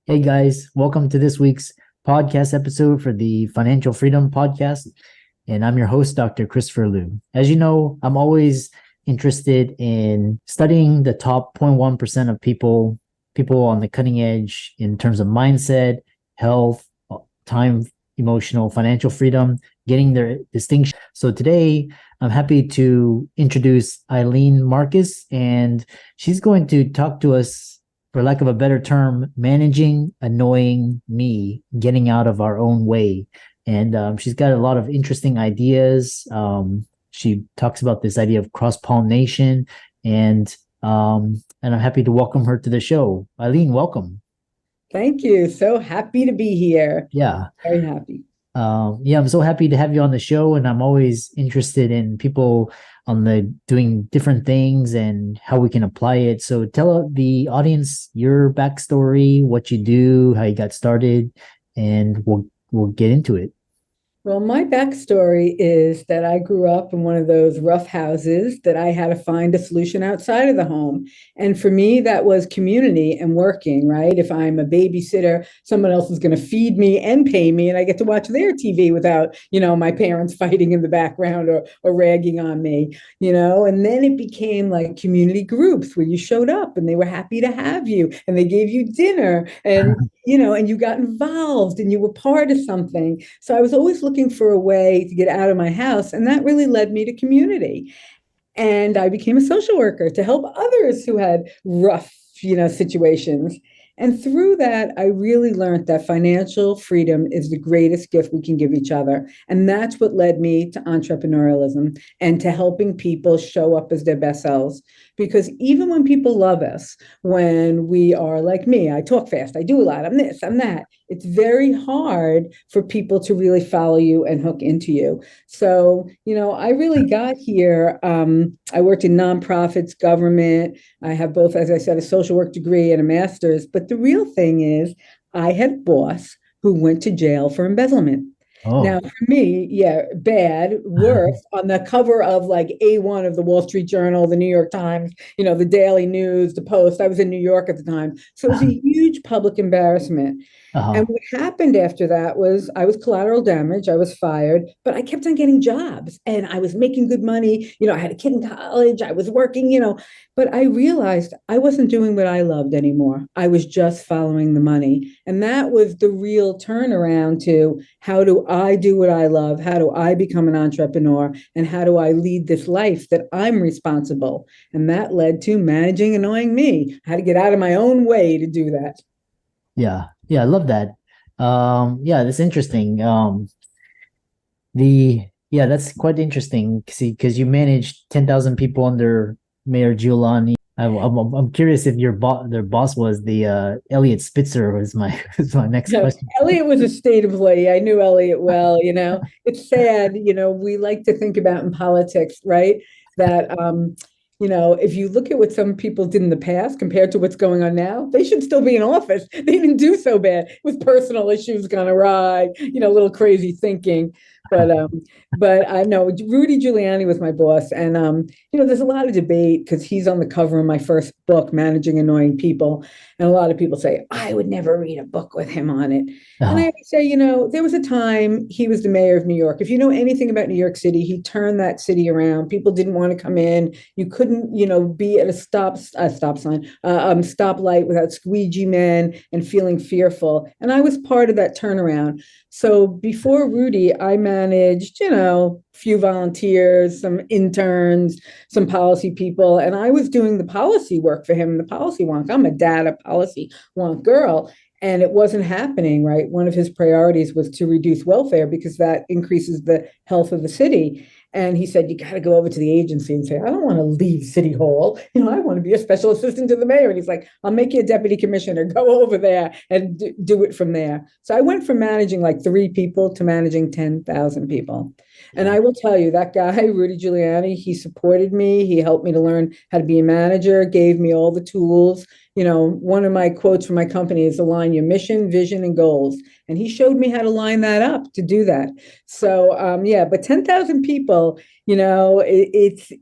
Hey guys, welcome to this week's podcast episode for the Financial Freedom Podcast. And I'm your host, Dr. Christopher Liu. As you know, I'm always interested in studying the top 0.1% of people on the cutting edge in terms of mindset, health, time, emotional, financial freedom, getting their distinction. So today, I'm happy to introduce Ilene Marcus, and she's going to talk to us, for lack of a better term, managing annoying me, getting out of our own way. And she's got a lot of interesting ideas. She talks about this idea of cross pollination, and I'm happy to welcome her to the show. Eileen, welcome. Thank you. So happy to be here. Yeah. Very happy. Yeah, I'm so happy to have you on the show, and I'm always interested in people on the doing different things and how we can apply it. So tell the audience your backstory, what you do, how you got started, and we'll get into it. Well, my backstory is that I grew up in one of those rough houses that I had to find a solution outside of the home. And for me, that was community and working, right? If I'm a babysitter, someone else is going to feed me and pay me, and I get to watch their TV without, my parents fighting in the background or ragging on me. And then it became like community groups where you showed up and they were happy to have you and they gave you dinner and you got involved and you were part of something. So I was always looking for a way to get out of my house. And that really led me to community. And I became a social worker to help others who had rough, situations. And through that, I really learned that financial freedom is the greatest gift we can give each other. And that's what led me to entrepreneurialism and to helping people show up as their best selves. Because even when people love us, when we are like me, I talk fast, I do a lot, I'm this, I'm that, it's very hard for people to really follow you and hook into you. So, I really got here. I worked in nonprofits, government. I have both, as I said, a social work degree and a master's. But the real thing is, I had a boss who went to jail for embezzlement. Now, Oh, for me, yeah, bad, worse, on the cover of like A1 of the Wall Street Journal, the New York Times, the Daily News, the Post. I was in New York at the time. So it was a huge public embarrassment. And uh-huh. what happened after that was I was collateral damage. I was fired, but I kept on getting jobs and I was making good money. I had a kid in college. I was working. But I realized I wasn't doing what I loved anymore. I was just following the money. And that was the real turnaround to how do I do what I love? How do I become an entrepreneur? And how do I lead this life that I'm responsible? And that led to managing annoying me. I had to get out of my own way to do that. Yeah. Yeah, I love that. Yeah, that's interesting. The Yeah, that's quite interesting. See, because you managed 10,000 people under Mayor Giuliani. I'm curious if their boss was the Elliot Spitzer was my was my next No, question. Elliot was a state employee. I knew Elliot well. It's sad, we like to think about in politics, right? That if you look at what some people did in the past compared to what's going on now, they should still be in office. They didn't do so bad with personal issues gone awry, a little crazy thinking. But I know Rudy Giuliani was my boss, and there's a lot of debate because he's on the cover of my first book, Managing Annoying People, and a lot of people say I would never read a book with him on it. And I Uh-huh. always say, there was a time he was the mayor of New York. If you know anything about New York City, he turned that city around. People didn't want to come in. You couldn't, be at stoplight without squeegee men and feeling fearful. And I was part of that turnaround. So before Rudy, I managed, a few volunteers, some interns, some policy people, and I was doing the policy work for him, the policy wonk. I'm a data policy wonk girl. And it wasn't happening, right? One of his priorities was to reduce welfare because that increases the health of the city. And he said, you got to go over to the agency and say, I don't want to leave City Hall. I want to be a special assistant to the mayor. And he's like, I'll make you a deputy commissioner. Go over there and do it from there. So I went from managing like 3 people to managing 10,000 people. And Yeah. I will tell you, that guy, Rudy Giuliani, he supported me. He helped me to learn how to be a manager, gave me all the tools. One of my quotes from my company is align your mission, vision, and goals. And he showed me how to line that up to do that. So yeah, but 10,000 people, it's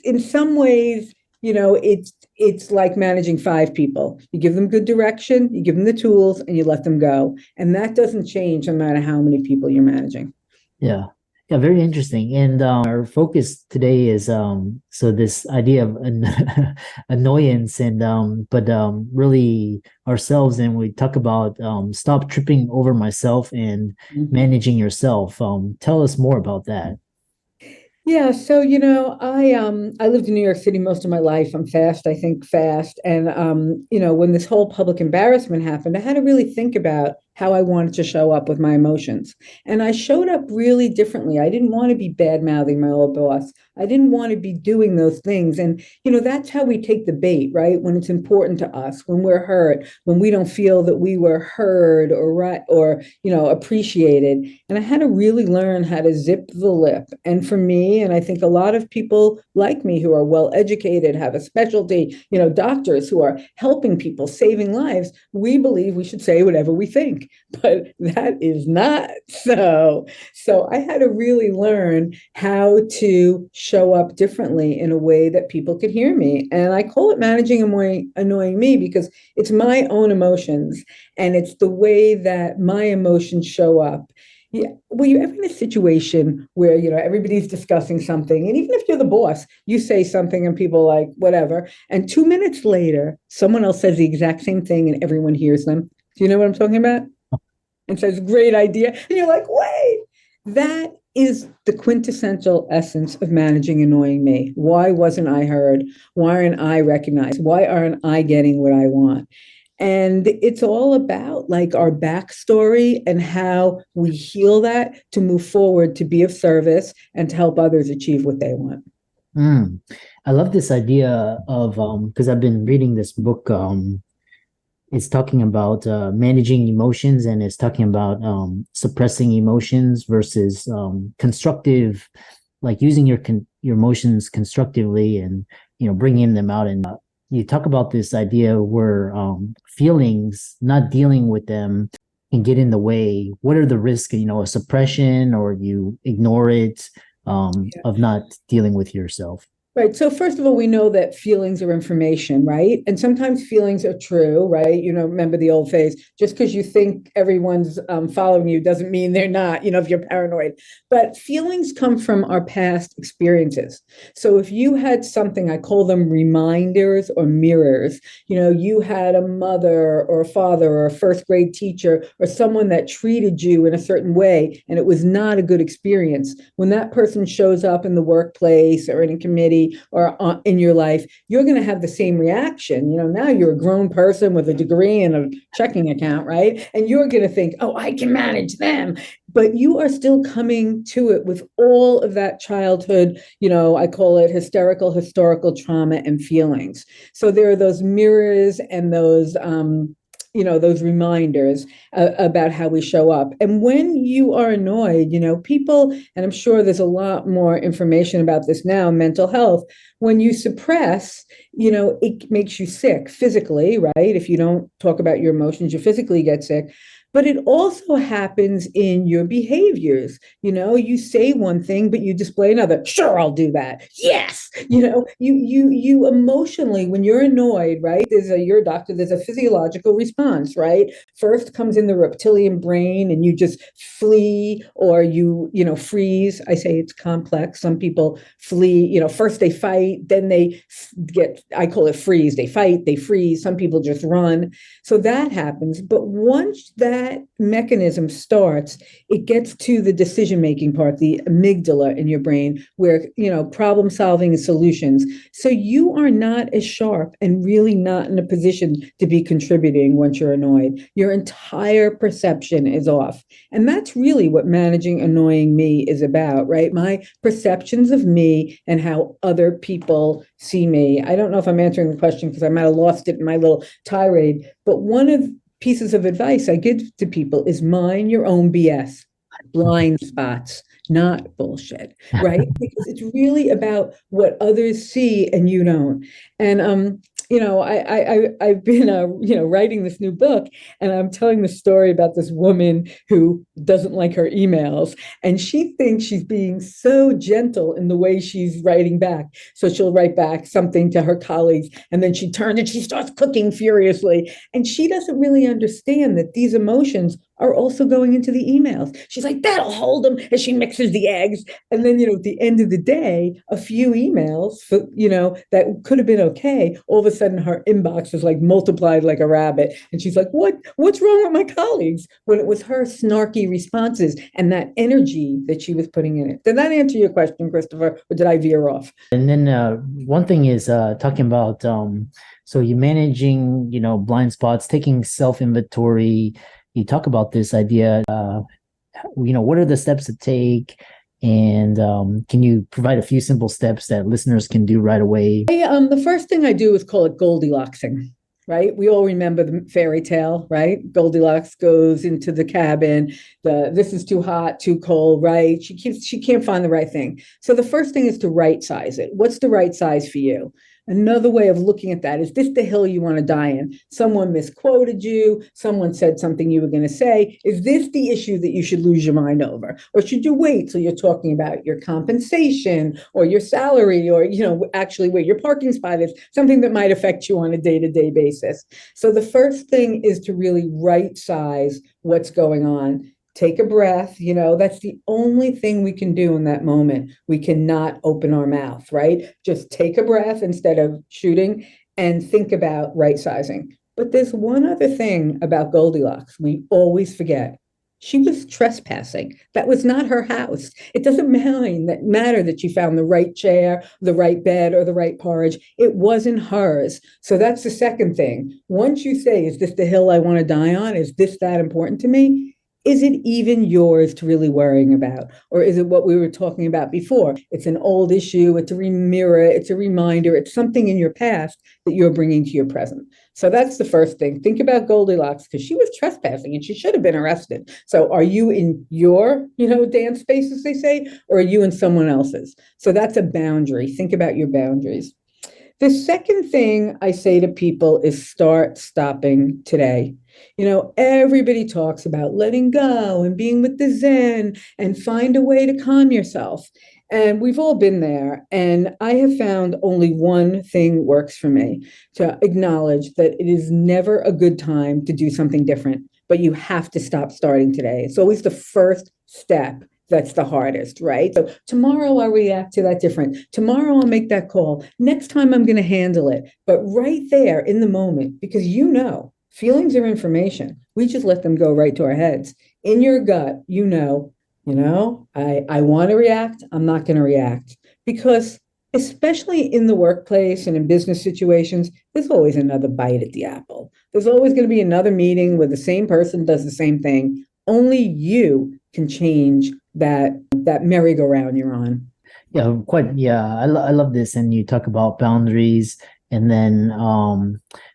in some ways it's like managing five people. You give them good direction, you give them the tools, and you let them go. And that doesn't change no matter how many people you're managing. Yeah. Yeah, very interesting. And our focus today is so this idea of annoyance and but really ourselves, and we talk about stop tripping over myself and Mhm. managing yourself. Tell us more about that. Yeah, so I lived in New York City most of my life. I'm fast, I think fast. And when this whole public embarrassment happened, I had to really think about how I wanted to show up with my emotions. And I showed up really differently. I didn't want to be bad mouthing my old boss. I didn't want to be doing those things. And that's how we take the bait, right? When it's important to us, when we're hurt, when we don't feel that we were heard or right or appreciated. And I had to really learn how to zip the lip. And for me, and I think a lot of people like me who are well educated, have a specialty, doctors who are helping people, saving lives, we believe we should say whatever we think. But that is not so. So I had to really learn how to show up differently in a way that people could hear me. And I call it managing annoying me because it's my own emotions and it's the way that my emotions show up. Yeah. Were you ever in a situation where, everybody's discussing something, and even if you're the boss, you say something and people are like, whatever, and 2 minutes later, someone else says the exact same thing and everyone hears them? Do you know what I'm talking about? And says, great idea. And you're like, wait, that is the quintessential essence of managing annoying me. Why wasn't I heard? Why aren't I recognized? Why aren't I getting what I want? And it's all about like our backstory and how we heal that to move forward, to be of service and to help others achieve what they want. Mm. I love this idea of because I've been reading this book. It's talking about managing emotions, and it's talking about suppressing emotions versus constructive, like using your emotions constructively and bringing them out. And you talk about this idea where feelings, not dealing with them, can get in the way. What are the risks? A suppression, or you ignore it, of not dealing with yourself. Right. So first of all, we know that feelings are information, right? And sometimes feelings are true, right? Remember the old phrase, just because you think everyone's following you doesn't mean they're not, if you're paranoid. But feelings come from our past experiences. So if you had something, I call them reminders or mirrors, you had a mother or a father or a first grade teacher or someone that treated you in a certain way, and it was not a good experience. When that person shows up in the workplace or in a committee, or in your life, you're going to have the same reaction. Now you're a grown person with a degree and a checking account, right? And you're going to think, oh, I can manage them. But you are still coming to it with all of that childhood, I call it hysterical, historical trauma and feelings. So there are those mirrors and those reminders about how we show up. And when you are annoyed, people, and I'm sure there's a lot more information about this now, mental health, when you suppress, it makes you sick physically, right? If you don't talk about your emotions, you physically get sick. But it also happens in your behaviors. You say one thing, but you display another. Sure, I'll do that. Yes. You emotionally, when you're annoyed, right? You're a doctor, there's a physiological response, right? First comes in the reptilian brain and you just flee or freeze. I say it's complex. Some people flee, first they fight, then they I call it freeze. They fight, they freeze. Some people just run. So that happens. But once that mechanism starts, it gets to the decision-making part, the amygdala in your brain, where, problem solving and solutions. So you are not as sharp and really not in a position to be contributing once you're annoyed. Your entire perception is off. And that's really what managing annoying me is about, right? My perceptions of me and how other people see me. I don't know if I'm answering the question because I might have lost it in my little tirade, but one of pieces of advice I give to people is mind your own BS, blind spots, not bullshit, right? Because it's really about what others see and you don't. And I've been writing this new book, and I'm telling the story about this woman who doesn't like her emails, and she thinks she's being so gentle in the way she's writing back. So she'll write back something to her colleagues, and then she turns and she starts cooking furiously, and she doesn't really understand that these emotions are also going into the emails. She's like, that'll hold them, as she mixes the eggs. And then, at the end of the day, a few emails, that could have been okay. All of a sudden, her inbox is like multiplied like a rabbit. And she's like, what's wrong with my colleagues? When it was her snarky responses and that energy that she was putting in it. Did that answer your question, Christopher? Or did I veer off? And then one thing is talking about so you managing, blind spots, taking self-inventory. You talk about this idea, what are the steps to take? And can you provide a few simple steps that listeners can do right away? The first thing I do is call it Goldilocksing, right? We all remember the fairy tale, right? Goldilocks goes into the cabin. This is too hot, too cold, right? She can't find the right thing. So the first thing is to right size it. What's the right size for you? Another way of looking at that is this the hill you want to die in? Someone misquoted you. Someone said something you were going to say. Is this the issue that you should lose your mind over? Or should you wait till you're talking about your compensation or your salary or, actually where your parking spot is, something that might affect you on a day-to-day basis? So the first thing is to really right size what's going on. Take a breath. That's the only thing we can do in that moment. We cannot open our mouth, right? Just take a breath instead of shooting and think about right sizing. But there's one other thing about Goldilocks we always forget. She was trespassing. That was not her house. It doesn't matter that you found the right chair, the right bed, or the right porridge. It wasn't hers. So that's the second thing. Once you say, is this the hill I want to die on? Is this that important to me? Is it even yours to really worrying about? Or is it what we were talking about before? It's an old issue, it's a mirror, it's a reminder, it's something in your past that you're bringing to your present. So that's the first thing. Think about Goldilocks, because she was trespassing and she should have been arrested. So are you in your, dance space, as they say, or are you in someone else's? So that's a boundary. Think about your boundaries. The second thing I say to people is start stopping today. Everybody talks about letting go and being with the Zen and find a way to calm yourself. And we've all been there. And I have found only one thing works for me, to acknowledge that it is never a good time to do something different, but you have to stop starting today. It's always the first step that's the hardest, right? So tomorrow I'll react to that different. Tomorrow I'll make that call. Next time I'm going to handle it. But right there in the moment, because feelings are information. We just let them go right to our heads. In your gut, I want to react. I'm not going to react. Because especially in the workplace and in business situations, there's always another bite at the apple. There's always going to be another meeting where the same person does the same thing. Only you can change that merry-go-round you're on. Yeah, quite. Yeah, I love this. And you talk about boundaries, and then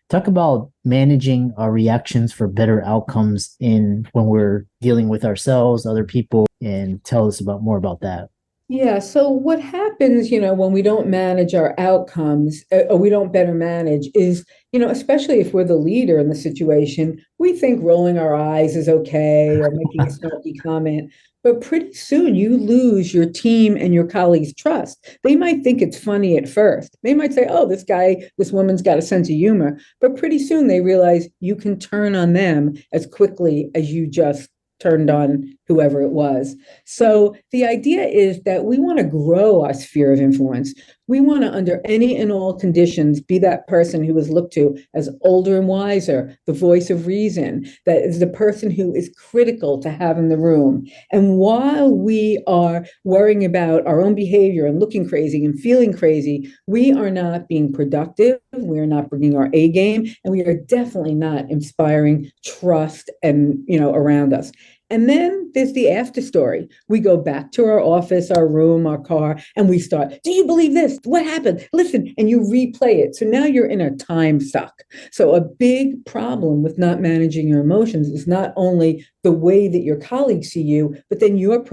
talk about managing our reactions for better outcomes when we're dealing with ourselves, other people, and tell us more about that. Yeah. So what happens, when we don't manage our outcomes, or we don't better manage, is, especially if we're the leader in the situation, we think rolling our eyes is okay, or making a snarky comment. But pretty soon you lose your team and your colleagues' trust. They might think it's funny at first. They might say, oh, this woman's got a sense of humor. But pretty soon they realize you can turn on them as quickly as you just turned on whoever it was. So the idea is that we want to grow our sphere of influence. We want to, under any and all conditions, be that person who is looked to as older and wiser, the voice of reason, that is the person who is critical to have in the room. And while we are worrying about our own behavior and looking crazy and feeling crazy, we are not being productive. We are not bringing our A game, and we are definitely not inspiring trust and, around us. And then there's the after story. We go back to our office, our room, our car, and we start, do you believe this? What happened? Listen, and you replay it. So now you're in a time suck. So a big problem with not managing your emotions is not only the way that your colleagues see you, but then your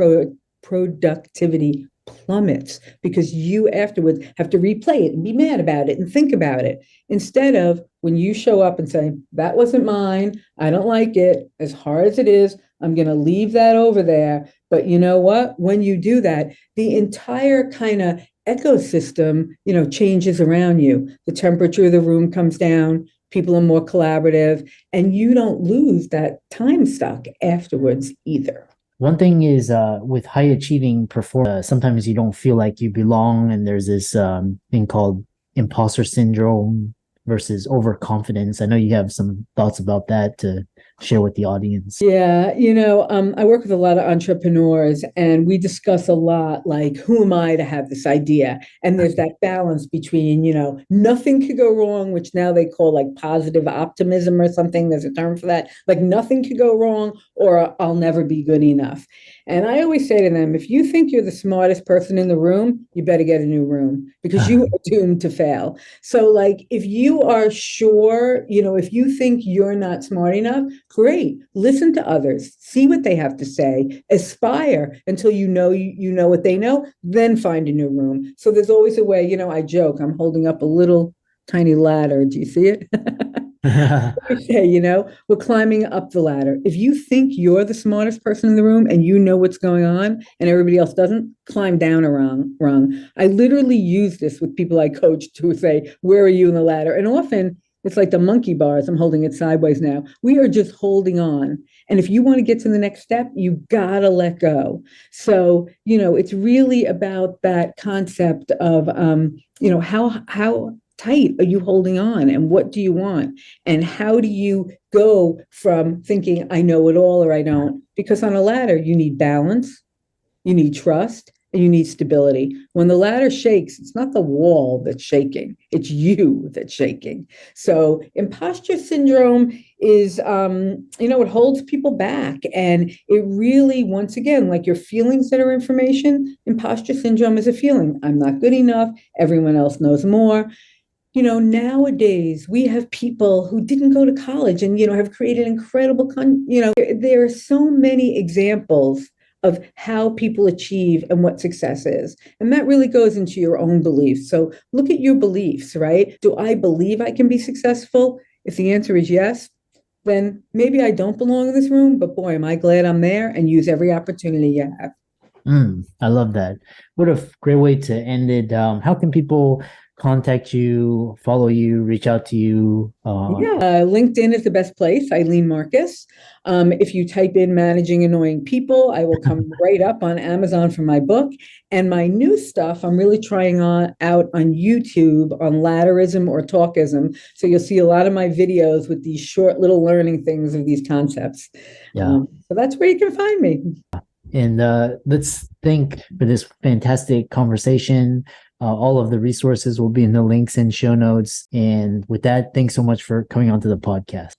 productivity plummets because you afterwards have to replay it and be mad about it and think about it. Instead of when you show up and say, that wasn't mine, I don't like it, as hard as it is, I'm going to leave that over there. But you know what? When you do that, the entire kind of ecosystem, changes around you. The temperature of the room comes down, people are more collaborative, and you don't lose that time stuck afterwards either. One thing is with high achieving performers, sometimes you don't feel like you belong, and there's this thing called imposter syndrome versus overconfidence. I know you have some thoughts about that to share with the audience. Yeah, I work with a lot of entrepreneurs and we discuss a lot like, who am I to have this idea? And there's that balance between, nothing could go wrong, which now they call like positive optimism or something. There's a term for that. Like nothing could go wrong or I'll never be good enough. And I always say to them, if you think you're the smartest person in the room, you better get a new room because you are doomed to fail. So like, if you are sure, if you think you're not smart enough, great. Listen to others, see what they have to say, aspire until you know what they know, then find a new room. So there's always a way, I joke, I'm holding up a little tiny ladder. Do you see it? Say, we're climbing up the ladder. If you think you're the smartest person in the room and you know what's going on and everybody else doesn't, climb down a rung. I literally use this with people I coach to say, where are you in the ladder? And often it's like the monkey bars. I'm holding it sideways now. We are just holding on. And if you want to get to the next step, you gotta let go. So, it's really about that concept of, how tight are you holding on and what do you want? And how do you go from thinking I know it all or I don't? Because on a ladder, you need balance, you need trust, and you need stability. When the ladder shakes, it's not the wall that's shaking, it's you that's shaking. So imposter syndrome is, it holds people back. And it really, once again, like your feelings that are information, imposter syndrome is a feeling. I'm not good enough. Everyone else knows more. Nowadays we have people who didn't go to college and, have created incredible, there are so many examples of how people achieve and what success is. And that really goes into your own beliefs. So look at your beliefs, right? Do I believe I can be successful? If the answer is yes, then maybe I don't belong in this room, but boy, am I glad I'm there, and use every opportunity you have. I love that. What a great way to end it. How can people contact you, follow you, reach out to you? LinkedIn is the best place, Ilene Marcus. If you type in managing annoying people, I will come right up on Amazon for my book. And my new stuff, I'm really trying out on YouTube on ladderism or talkism. So you'll see a lot of my videos with these short little learning things of these concepts. Yeah. So that's where you can find me. And let's thank for this fantastic conversation. All of the resources will be in the links and show notes. And with that, thanks so much for coming onto the podcast.